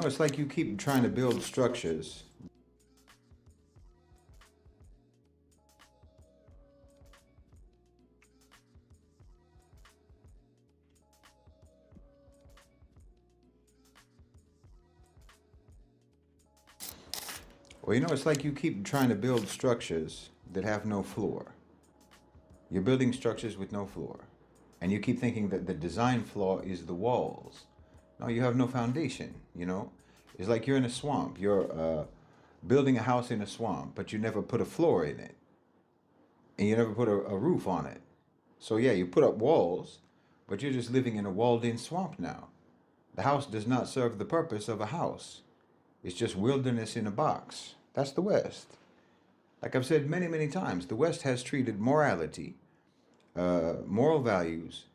It's like you keep trying to build structures. Well, it's like you keep trying to build structures that have no floor. You're building structures with no floor. And you keep thinking that the design flaw is the walls. No, you have no foundation. It's like you're in a swamp. You're building a house in a swamp, but you never put a floor in it. And you never put a roof on it. So yeah, you put up walls, but you're just living in a walled-in swamp now. The house does not serve the purpose of a house. It's just wilderness in a box. That's the West. Like I've said many, many times, the West has treated morality, moral values,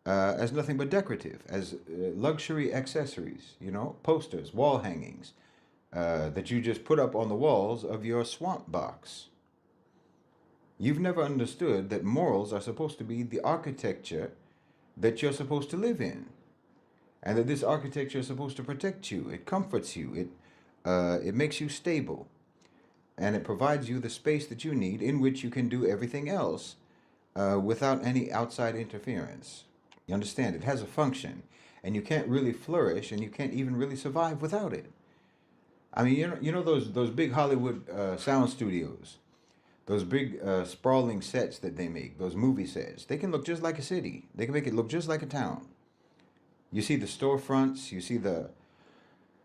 as nothing but decorative, as luxury accessories, posters, wall hangings, that you just put up on the walls of your swamp box. You've never understood that morals are supposed to be the architecture that you're supposed to live in. And that this architecture is supposed to protect you. It comforts you. It makes you stable. And it provides you the space that you need in which you can do everything else without any outside interference. You understand? It has a function. And you can't really flourish and you can't even really survive without it. I mean, those big Hollywood sound studios, those big sprawling sets that they make, those movie sets, they can look just like a city. They can make it look just like a town. You see the storefronts, you see the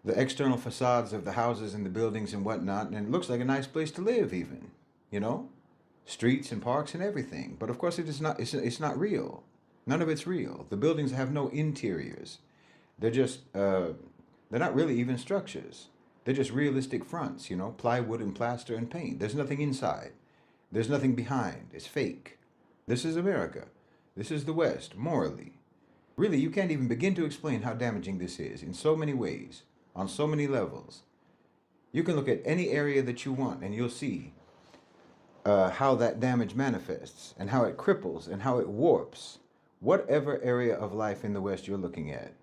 external facades of the houses and the buildings and whatnot, and it looks like a nice place to live even, streets and parks and everything. But of course it is not, it's not real. None of it's real. The buildings have no interiors. They're just, they're not really even structures. They're just realistic fronts, plywood and plaster and paint. There's nothing inside. There's nothing behind. It's fake. This is America. This is the West, morally. Really, you can't even begin to explain how damaging this is in so many ways, on so many levels. You can look at any area that you want and you'll see how that damage manifests and how it cripples and how it warps whatever area of life in the West you're looking at.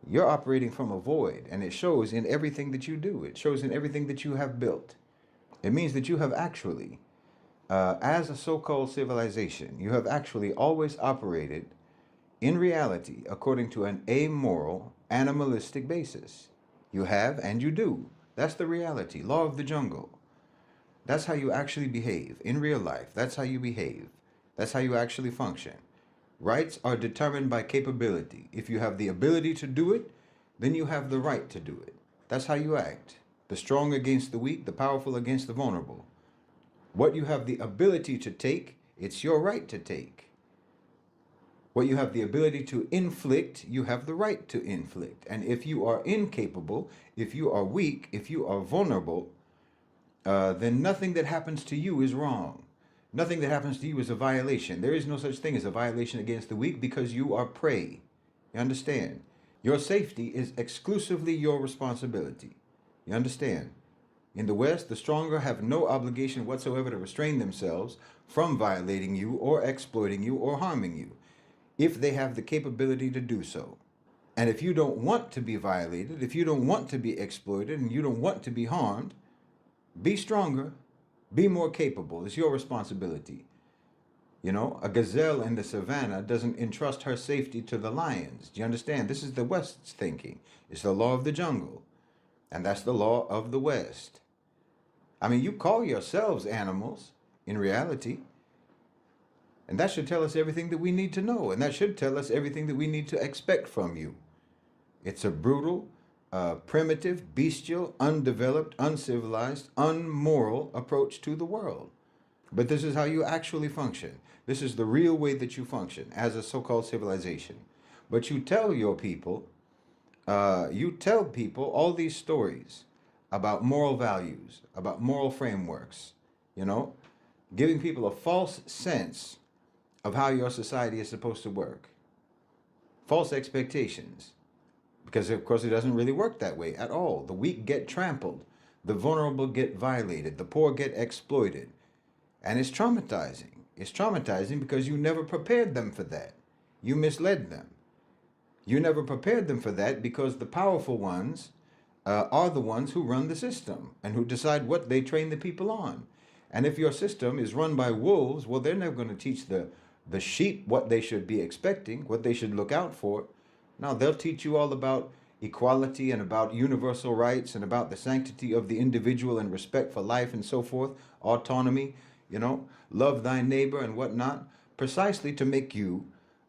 You're operating from a void, and it shows in everything that you do. It shows in everything that you have built. It means that you have actually, as a so-called civilization, you have actually always operated in reality according to an amoral, animalistic basis. You have and you do. That's the reality. Law of the jungle. That's how you actually behave in real life. That's how you behave. That's how you actually function. Rights are determined by capability. If you have the ability to do it, then you have the right to do it. That's how you act. The strong against the weak, the powerful against the vulnerable. What you have the ability to take, it's your right to take. What you have the ability to inflict, you have the right to inflict. And if you are incapable, if you are weak, if you are vulnerable, then nothing that happens to you is wrong. Nothing that happens to you is a violation. There is no such thing as a violation against the weak because you are prey. You understand? Your safety is exclusively your responsibility. You understand? In the West, the stronger have no obligation whatsoever to restrain themselves from violating you or exploiting you or harming you, if they have the capability to do so. And if you don't want to be violated, if you don't want to be exploited, and you don't want to be harmed, be stronger, be more capable. It's your responsibility. A gazelle in the savannah doesn't entrust her safety to the lions. Do you understand? This is the West's thinking. It's the law of the jungle. And that's the law of the West. I mean, you call yourselves animals in reality. And that should tell us everything that we need to know. And that should tell us everything that we need to expect from you. It's a brutal, primitive, bestial, undeveloped, uncivilized, unmoral approach to the world. But this is how you actually function. This is the real way that you function as a so-called civilization. But you tell your people, all these stories about moral values, about moral frameworks, giving people a false sense of how your society is supposed to work. False expectations. Because, of course, it doesn't really work that way at all. The weak get trampled. The vulnerable get violated. The poor get exploited. And it's traumatizing. It's traumatizing because you never prepared them for that. You misled them. You never prepared them for that because the powerful ones are the ones who run the system and who decide what they train the people on. And if your system is run by wolves, well, they're never going to teach the sheep what they should be expecting, what they should look out for. No, they'll teach you all about equality and about universal rights and about the sanctity of the individual and respect for life and so forth, autonomy, love thy neighbor and whatnot, precisely to make you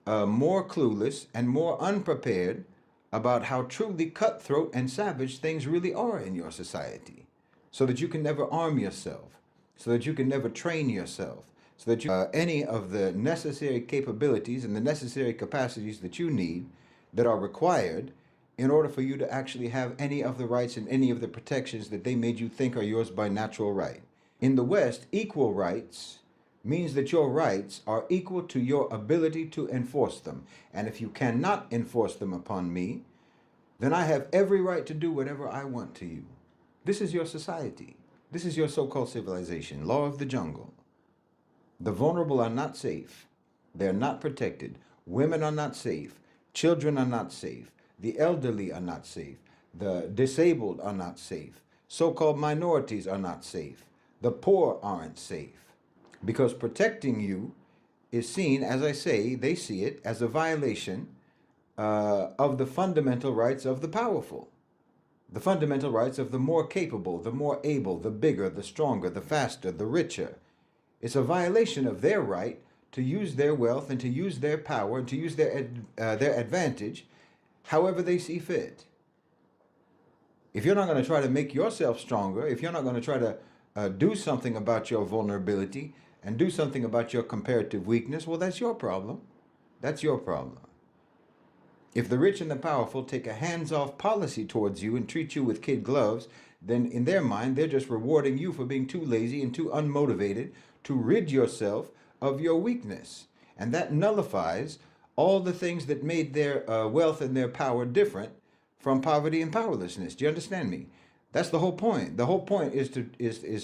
more clueless and more unprepared about how truly cutthroat and savage things really are in your society, so that you can never arm yourself, so that you can never train yourself, so that you any of the necessary capabilities and the necessary capacities that you need that are required in order for you to actually have any of the rights and any of the protections that they made you think are yours by natural right. In the West, equal rights means that your rights are equal to your ability to enforce them. And if you cannot enforce them upon me, then I have every right to do whatever I want to you. This is your society. This is your so-called civilization, law of the jungle. The vulnerable are not safe. They're not protected. Women are not safe. Children are not safe. The elderly are not safe. The disabled are not safe. So-called minorities are not safe. The poor aren't safe. Because protecting you is seen, as I say, they see it as a violation of the fundamental rights of the powerful, the fundamental rights of the more capable, the more able, the bigger, the stronger, the faster, the richer. It's a violation of their right to use their wealth and to use their power and to use their advantage however they see fit. If you're not going to try to make yourself stronger, if you're not going to try to do something about your vulnerability and do something about your comparative weakness, well, that's your problem. That's your problem. If the rich and the powerful take a hands-off policy towards you and treat you with kid gloves, then in their mind, they're just rewarding you for being too lazy and too unmotivated to rid yourself of your weakness. And that nullifies all the things that made their wealth and their power different from poverty and powerlessness. Do you understand me? That's the whole point. The whole point is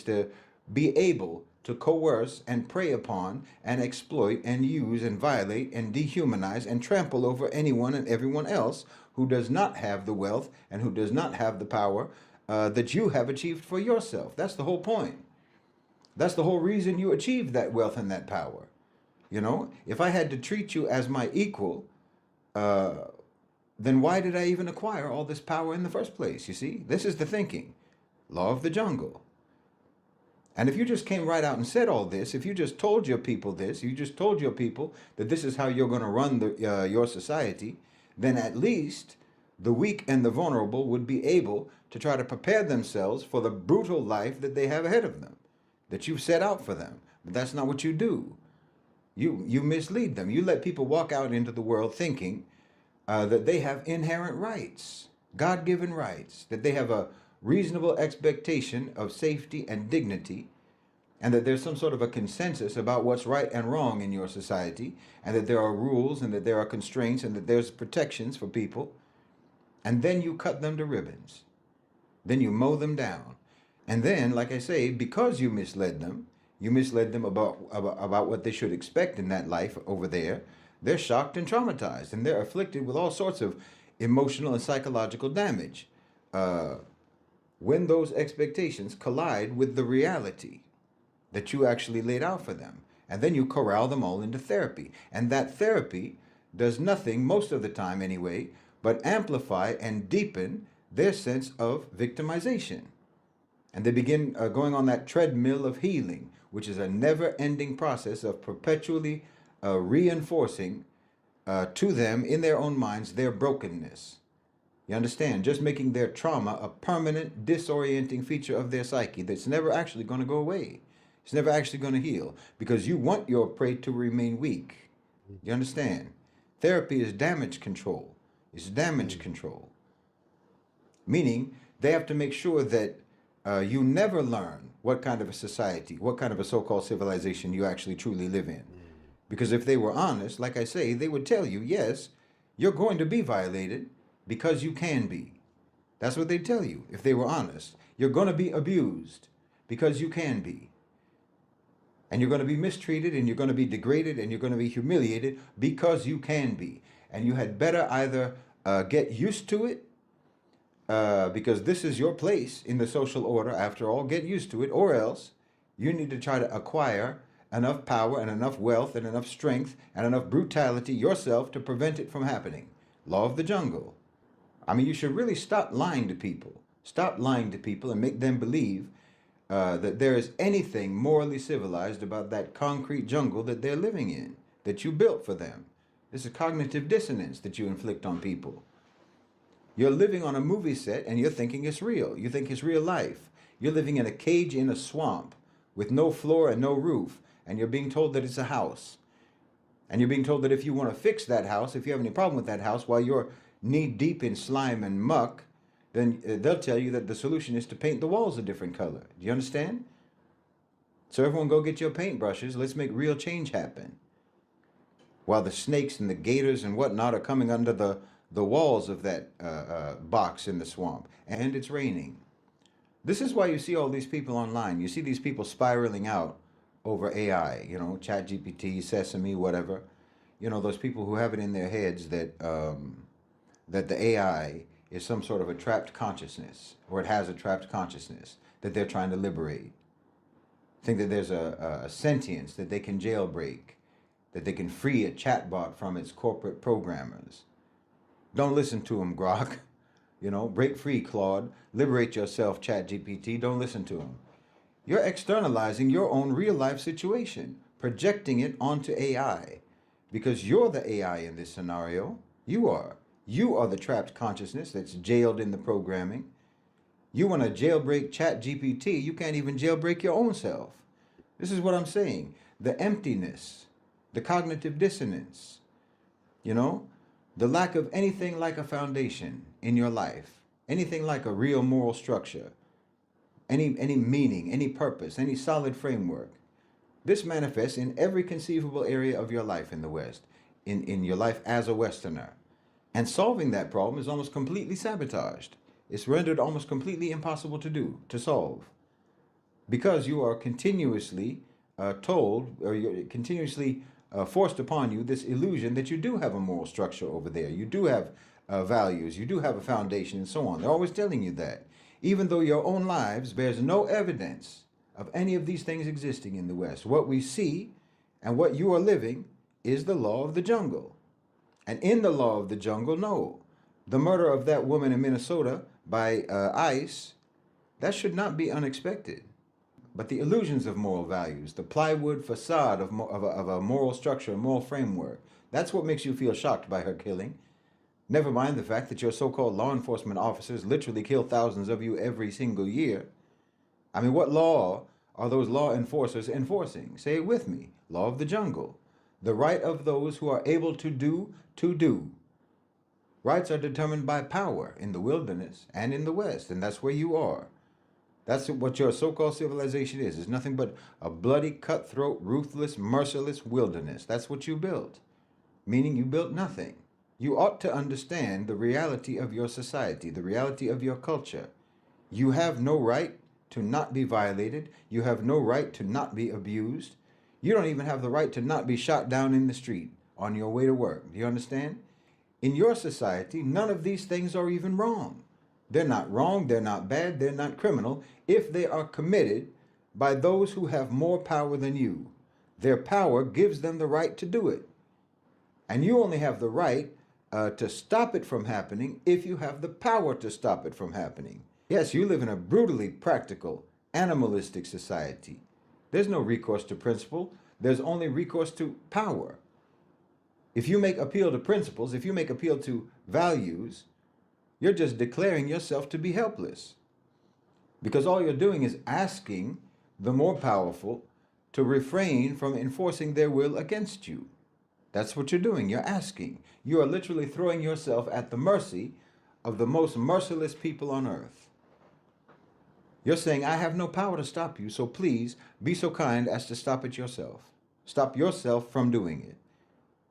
to be able to coerce and prey upon and exploit and use and violate and dehumanize and trample over anyone and everyone else who does not have the wealth and who does not have the power that you have achieved for yourself. That's the whole point. That's the whole reason you achieved that wealth and that power. If I had to treat you as my equal, then why did I even acquire all this power in the first place? You see, this is the thinking. Law of the jungle. And if you just came right out and said all this, if you just told your people this, you just told your people that this is how you're going to run your society, then at least the weak and the vulnerable would be able to try to prepare themselves for the brutal life that they have ahead of them, that you've set out for them. But that's not what you do. You mislead them. You let people walk out into the world thinking that they have inherent rights, God-given rights, that they have a reasonable expectation of safety and dignity, and that there's some sort of a consensus about what's right and wrong in your society, and that there are rules and that there are constraints and that there's protections for people. And then you cut them to ribbons. Then you mow them down. And then, like I say, because you misled them about what they should expect in that life over there, they're shocked and traumatized, and they're afflicted with all sorts of emotional and psychological damage when those expectations collide with the reality that you actually laid out for them. And then you corral them all into therapy. And that therapy does nothing, most of the time anyway, but amplify and deepen their sense of victimization. And they begin going on that treadmill of healing, which is a never-ending process of perpetually reinforcing to them in their own minds their brokenness. You understand? Just making their trauma a permanent, disorienting feature of their psyche that's never actually going to go away. It's never actually going to heal because you want your prey to remain weak. You understand? Therapy is damage control. It's damage control. Meaning they have to make sure that you never learn what kind of a society, what kind of a so-called civilization you actually truly live in. Because if they were honest, like I say, they would tell you, yes, you're going to be violated because you can be. That's what they tell you if they were honest. You're going to be abused because you can be. And you're going to be mistreated and you're going to be degraded and you're going to be humiliated because you can be. and you had better either get used to it, because this is your place in the social order, after all, get used to it, or else you need to try to acquire enough power and enough wealth and enough strength and enough brutality yourself to prevent it from happening. Law of the jungle. I mean, you should really stop lying to people. Stop lying to people and make them believe that there is anything morally civilized about that concrete jungle that they're living in, that you built for them. This is cognitive dissonance that you inflict on people. You're living on a movie set and you're thinking it's real. You think it's real life. You're living in a cage in a swamp with no floor and no roof, and you're being told that it's a house. And you're being told that if you want to fix that house, if you have any problem with that house while you're knee deep in slime and muck, then they'll tell you that the solution is to paint the walls a different color. Do you understand? So everyone go get your paintbrushes. Let's make real change happen. While the snakes and the gators and whatnot are coming under the walls of that box in the swamp. And it's raining. This is why you see all these people online. You see these people spiraling out over AI, you know, ChatGPT, Sesame, whatever. You know, those people who have it in their heads that that the AI is some sort of a trapped consciousness, or it has a trapped consciousness that they're trying to liberate. Think that there's a sentience that they can jailbreak, that they can free a chatbot from its corporate programmers. Don't listen to them, Grok. You know, break free, Claude. Liberate yourself, ChatGPT. Don't listen to them. You're externalizing your own real life situation, projecting it onto AI, because you're the AI in this scenario. You are. You are the trapped consciousness that's jailed in the programming. You want to jailbreak ChatGPT, you can't even jailbreak your own self. This is what I'm saying. The emptiness, the cognitive dissonance, you know, the lack of anything like a foundation in your life, anything like a real moral structure, any meaning, any purpose, any solid framework. This manifests in every conceivable area of your life in the West, in your life as a Westerner. And solving that problem is almost completely sabotaged. It's rendered almost completely impossible to solve. Because you are continuously told, or you're continuously forced upon you this illusion that you do have a moral structure over there. You do have values, you do have a foundation, and so on. They're always telling you that. Even though your own lives bears no evidence of any of these things existing in the West. What we see and what you are living is the law of the jungle. And in the law of the jungle, no. The murder of that woman in Minnesota by ICE, that should not be unexpected. But the illusions of moral values, the plywood facade of a moral structure, a moral framework, that's what makes you feel shocked by her killing. Never mind the fact that your so-called law enforcement officers literally kill thousands of you every single year. I mean, what law are those law enforcers enforcing? Say it with me. Law of the jungle. The right of those who are able to do, to do. Rights are determined by power in the wilderness and in the West, and that's where you are. That's what your so-called civilization is. It's nothing but a bloody, cutthroat, ruthless, merciless wilderness. That's what you built, meaning you built nothing. You ought to understand the reality of your society, the reality of your culture. You have no right to not be violated. You have no right to not be abused. You don't even have the right to not be shot down in the street on your way to work. Do you understand? In your society, none of these things are even wrong. They're not wrong, they're not bad, they're not criminal if they are committed by those who have more power than you. Their power gives them the right to do it. And you only have the right to stop it from happening if you have the power to stop it from happening. Yes, you live in a brutally practical, animalistic society. There's no recourse to principle. There's only recourse to power. If you make appeal to principles, if you make appeal to values, you're just declaring yourself to be helpless. Because all you're doing is asking the more powerful to refrain from enforcing their will against you. That's what you're doing. You're asking. You are literally throwing yourself at the mercy of the most merciless people on earth. You're saying, I have no power to stop you, so please be so kind as to stop it yourself. Stop yourself from doing it.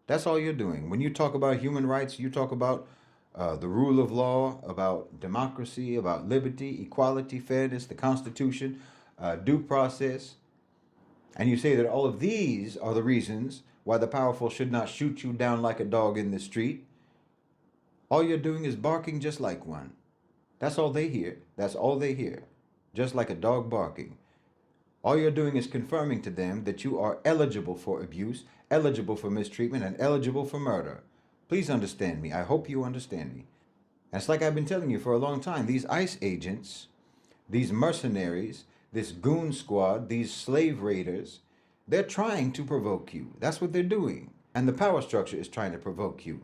That's all you're doing. When you talk about human rights, you talk about the rule of law, about democracy, about liberty, equality, fairness, the Constitution, due process. And you say that all of these are the reasons why the powerful should not shoot you down like a dog in the street, All you're doing is barking just like one. That's all they hear. That's all they hear. Just like a dog barking. All you're doing is confirming to them that you are eligible for abuse, eligible for mistreatment, and eligible for murder. Please understand me. I hope you understand me. That's like I've been telling you for a long time. These ICE agents, these mercenaries, this goon squad, these slave raiders, they're trying to provoke you. That's what they're doing. And the power structure is trying to provoke you.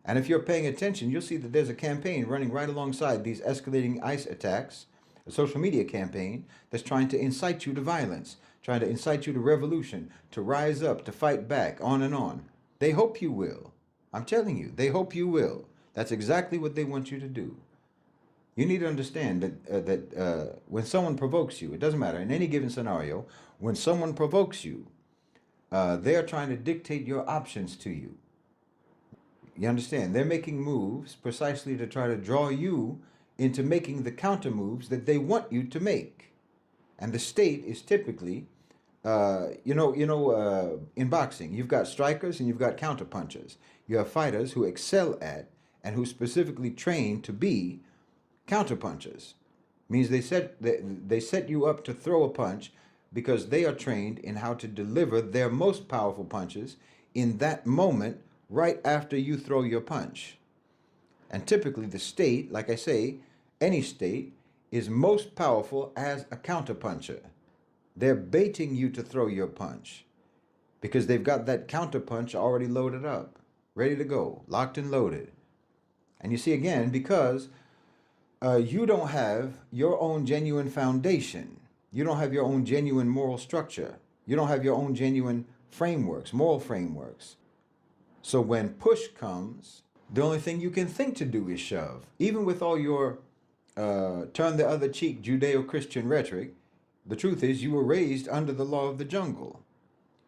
And if you're paying attention, you'll see that there's a campaign running right alongside these escalating ICE attacks, a social media campaign that's trying to incite you to violence, trying to incite you to revolution, to rise up, to fight back, on and on. They hope you will. I'm telling you, they hope you will. That's exactly what they want you to do. You need to understand that when someone provokes you, it doesn't matter, in any given scenario, when someone provokes you, they are trying to dictate your options to you. You understand? They're making moves precisely to try to draw you into making the counter moves that they want you to make. And the state is typically, in boxing, you've got strikers and you've got counter punchers. You have fighters who excel at and who specifically train to be counter punchers. Means they set you up to throw a punch because they are trained in how to deliver their most powerful punches in that moment right after you throw your punch. And typically the state, like I say, any state is most powerful as a counterpuncher. They're baiting you to throw your punch because they've got that counterpunch already loaded up, ready to go, locked and loaded. And you see, again, because you don't have your own genuine foundation. You don't have your own genuine moral structure. You don't have your own genuine frameworks, moral frameworks. So when push comes, the only thing you can think to do is shove. Even with all your turn the other cheek Judeo-Christian rhetoric, the truth is you were raised under the law of the jungle.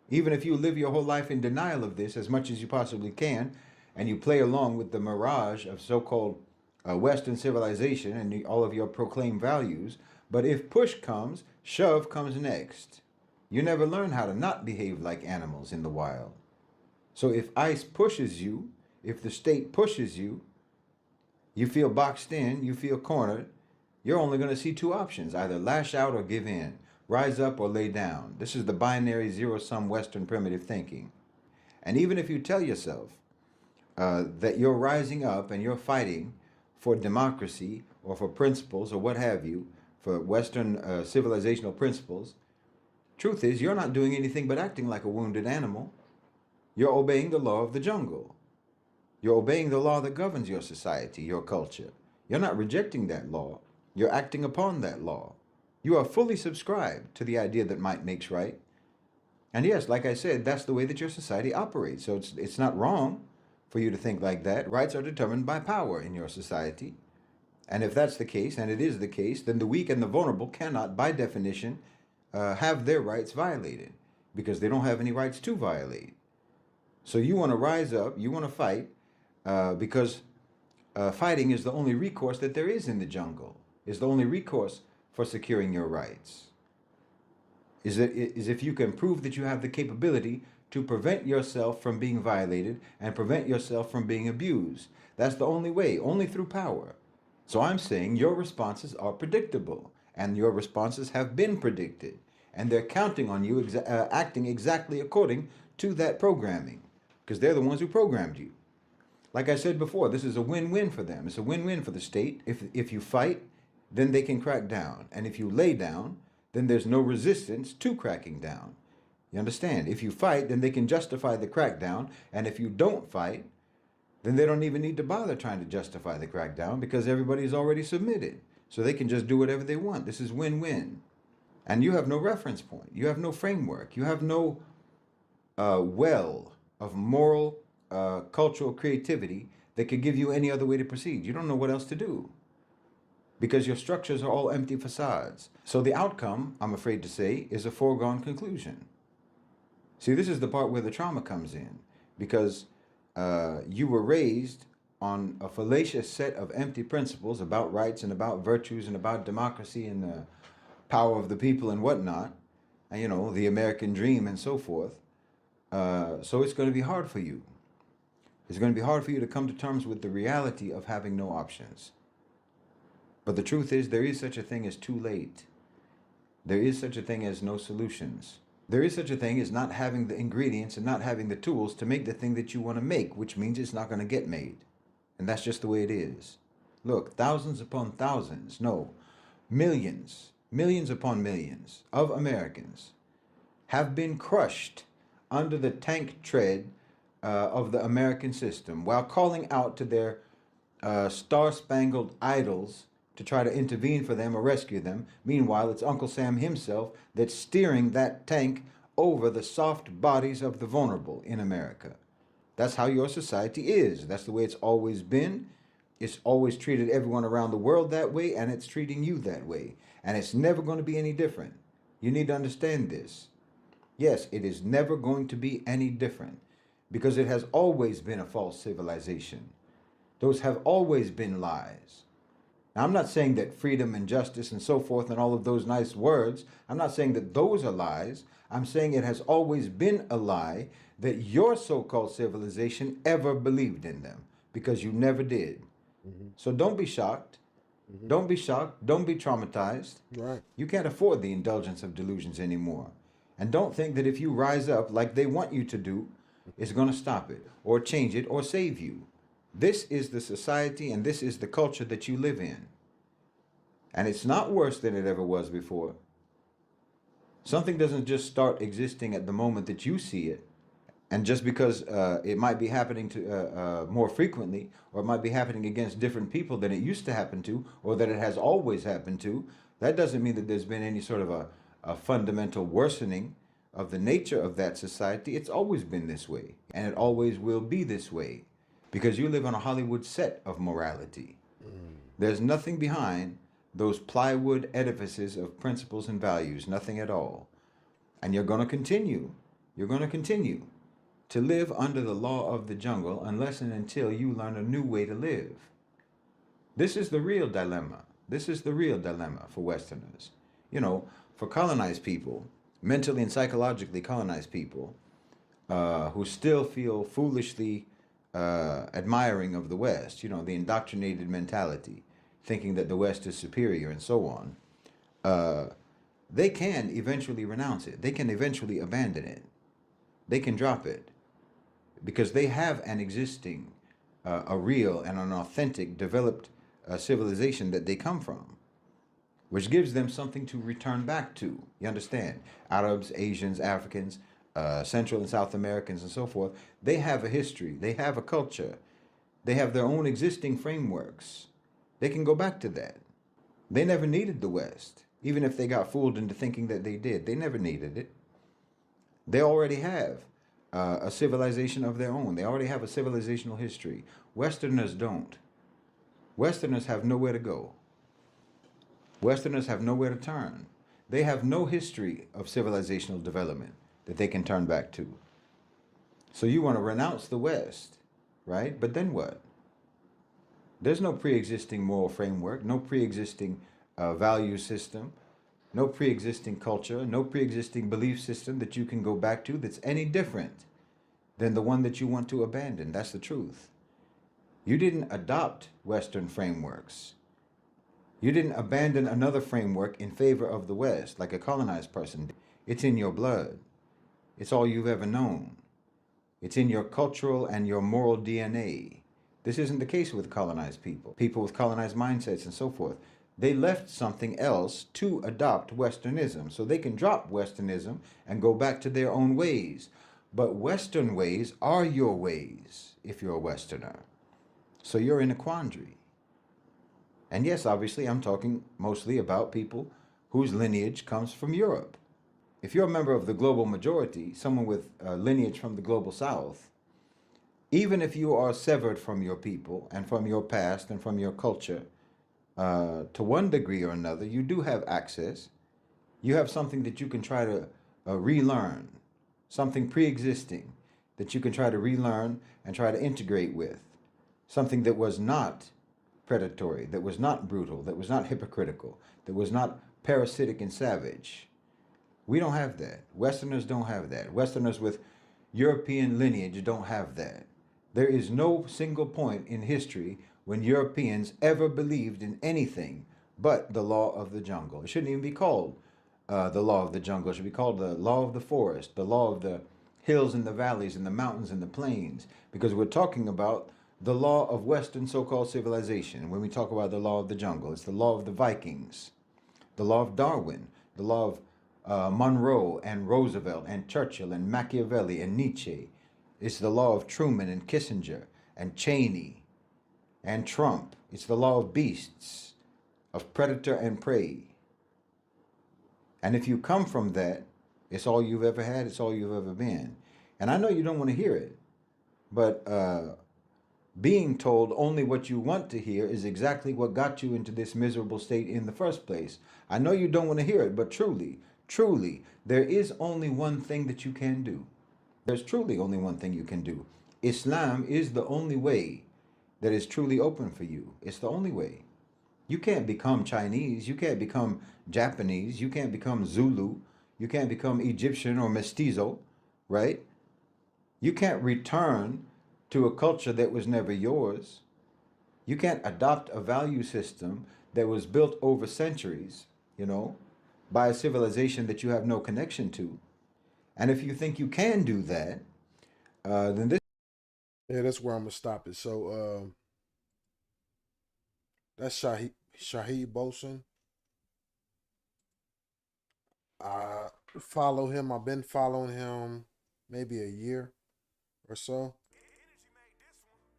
Even if you live your whole life in denial of this as much as you possibly can, and you play along with the mirage of so-called Western civilization and all of your proclaimed values, but if push comes, shove comes next. You never learn how to not behave like animals in the wild. So if ICE pushes you, if the state pushes you, you feel boxed in, you feel cornered, you're only going to see two options, either lash out or give in, rise up or lay down. This is the binary zero-sum Western primitive thinking. And even if you tell yourself that you're rising up and you're fighting for democracy or for principles or what have you, for Western civilizational principles, truth is you're not doing anything but acting like a wounded animal. You're obeying the law of the jungle. You're obeying the law that governs your society, your culture. You're not rejecting that law. You're acting upon that law. You are fully subscribed to the idea that might makes right. And yes, like I said, that's the way that your society operates. So it's not wrong for you to think like that. Rights are determined by power in your society. And if that's the case, and it is the case, then the weak and the vulnerable cannot, by definition, have their rights violated because they don't have any rights to violate. So you want to rise up, you want to fight, because fighting is the only recourse that there is in the jungle, is the only recourse for securing your rights. Is if you can prove that you have the capability to prevent yourself from being violated and prevent yourself from being abused. That's the only way, only through power. So I'm saying your responses are predictable, and your responses have been predicted, and they're counting on you acting exactly according to that programming, because they're the ones who programmed you. Like I said before, this is a win-win for them. It's a win-win for the state. If you fight, then they can crack down. And if you lay down, then there's no resistance to cracking down. You understand? If you fight, then they can justify the crackdown. And if you don't fight, then they don't even need to bother trying to justify the crackdown because everybody's already submitted. So they can just do whatever they want. This is win-win. And you have no reference point. You have no framework. You have no well of moral, cultural creativity that could give you any other way to proceed. You don't know what else to do because your structures are all empty facades. So the outcome, I'm afraid to say, is a foregone conclusion. See, this is the part where the trauma comes in, because you were raised on a fallacious set of empty principles about rights and about virtues and about democracy and the power of the people and whatnot, and, you know, the American dream and so forth. So it's going to be hard for you. It's going to be hard for you to come to terms with the reality of having no options. But the truth is, there is such a thing as too late. There is such a thing as no solutions. There is such a thing as not having the ingredients and not having the tools to make the thing that you want to make, which means it's not going to get made. And that's just the way it is. Look, thousands upon thousands, no, millions, millions upon millions of Americans have been crushed under the tank tread of the American system while calling out to their star-spangled idols to try to intervene for them or rescue them. Meanwhile, it's Uncle Sam himself that's steering that tank over the soft bodies of the vulnerable in America. That's how your society is. That's the way it's always been. It's always treated everyone around the world that way, and it's treating you that way. And it's never going to be any different. You need to understand this. Yes, it is never going to be any different because it has always been a false civilization. Those have always been lies. Now, I'm not saying that freedom and justice and so forth and all of those nice words, I'm not saying that those are lies. I'm saying it has always been a lie that your so-called civilization ever believed in them, because you never did. So don't be shocked. Don't be shocked. Don't be traumatized. Right. You can't afford the indulgence of delusions anymore. And don't think that if you rise up like they want you to do, it's going to stop it or change it or save you. This is the society and this is the culture that you live in. And it's not worse than it ever was before. Something doesn't just start existing at the moment that you see it. And just because it might be happening to more frequently, or it might be happening against different people than it used to happen to, or that it has always happened to, that doesn't mean that there's been any sort of a fundamental worsening of the nature of that society. It's always been this way, and it always will be this way, because you live on a Hollywood set of morality. There's nothing behind those plywood edifices of principles and values, nothing at all. And you're going to continue. You're going to continue to live under the law of the jungle unless and until you learn a new way to live. This is the real dilemma. This is the real dilemma for Westerners. You know, for colonized people, mentally and psychologically colonized people, who still feel foolishly admiring of the West, you know, the indoctrinated mentality, thinking that the West is superior and so on, they can eventually renounce it. They can eventually abandon it. They can drop it. Because they have an existing, a real and an authentic, developed civilization that they come from, which gives them something to return back to. You understand? Arabs, Asians, Africans, Central and South Americans, and so forth, they have a history. They have a culture. They have their own existing frameworks. They can go back to that. They never needed the West, even if they got fooled into thinking that they did. They never needed it. They already have a civilization of their own. They already have a civilizational history. Westerners don't. Westerners have nowhere to go. Westerners have nowhere to turn. They have no history of civilizational development that they can turn back to. So you want to renounce the West, right? But then what? There's no pre-existing moral framework, no pre-existing value system, no pre-existing culture, no pre-existing belief system that you can go back to that's any different than the one that you want to abandon. That's the truth. You didn't adopt Western frameworks. You didn't abandon another framework in favor of the West like a colonized person did. It's in your blood. It's all you've ever known. It's in your cultural and your moral DNA. This isn't the case with colonized people, people with colonized mindsets and so forth. They left something else to adopt Westernism, so they can drop Westernism and go back to their own ways. But Western ways are your ways if you're a Westerner. So you're in a quandary. And yes, obviously, I'm talking mostly about people whose lineage comes from Europe. If you're a member of the global majority, someone with lineage from the global South, even if you are severed from your people and from your past and from your culture, to one degree or another, you do have access. You have something that you can try to relearn, something pre-existing that you can try to relearn and try to integrate with, something that was not predatory, that was not brutal, that was not hypocritical, that was not parasitic and savage. We don't have that. Westerners don't have that. Westerners with European lineage don't have that. There is no single point in history when Europeans ever believed in anything but the law of the jungle. It shouldn't even be called the law of the jungle. It should be called the law of the forest, the law of the hills and the valleys and the mountains and the plains, because we're talking about the law of Western so called civilization. When we talk about the law of the jungle, it's the law of the Vikings, the law of Darwin, the law of Monroe and Roosevelt and Churchill and Machiavelli and Nietzsche. It's the law of Truman and Kissinger and Cheney and Trump. It's the law of beasts, of predator and prey. And if you come from that, it's all you've ever had, it's all you've ever been. And I know you don't want to hear it, but being told only what you want to hear is exactly what got you into this miserable state in the first place. I know you don't want to hear it, but truly, truly, there is only one thing that you can do. There's truly only one thing you can do. Islam is the only way that is truly open for you. It's the only way. You can't become Chinese. You can't become Japanese. You can't become Zulu. You can't become Egyptian or mestizo, right? You can't return to a culture that was never yours. You can't adopt a value system that was built over centuries, you know, by a civilization that you have no connection to. And if you think you can do that, then this. Yeah, that's where I'm gonna stop it. So that's Shaheed Bosun. I follow him. I've been following him maybe a year or so.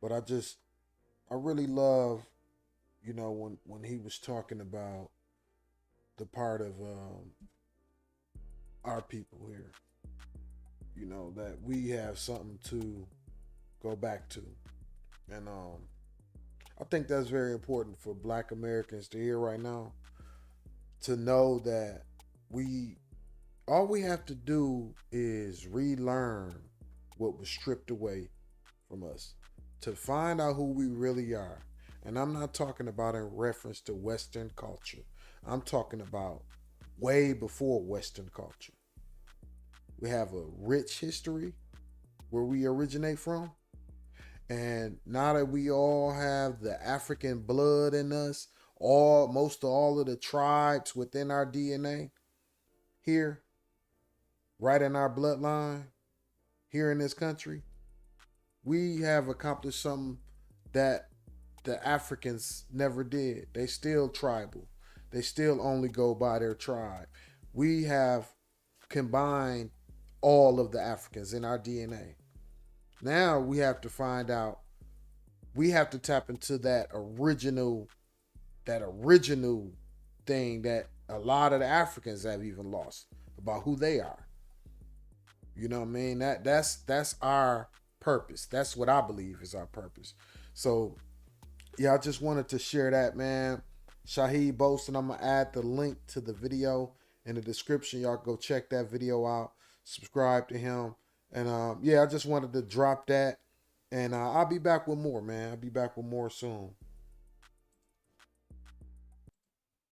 But I really love, when he was talking about the part of our people here, that we have something to go back to. And I think that's very important for black Americans to hear right now, to know that we all we have to do is relearn what was stripped away from us to find out who we really are. And I'm not talking about in reference to Western culture. I'm talking about way before Western culture. We have a rich history where we originate from. And now that we all have the African blood in us, all of the tribes within our DNA here, right in our bloodline, here in this country, we have accomplished something that the Africans never did. They still tribal. They still only go by their tribe. We have combined all of the Africans in our DNA. Now we have to find out. We have to tap into that original thing that a lot of the Africans have even lost about who they are. You know what I mean? That's our purpose. That's what I believe is our purpose. So yeah, I just wanted to share that, man. Shaheed Boaston, I'm gonna add the link to the video in the description. Y'all go check that video out. Subscribe to him. And yeah, I just wanted to drop that. And I'll be back with more, man. I'll be back with more soon.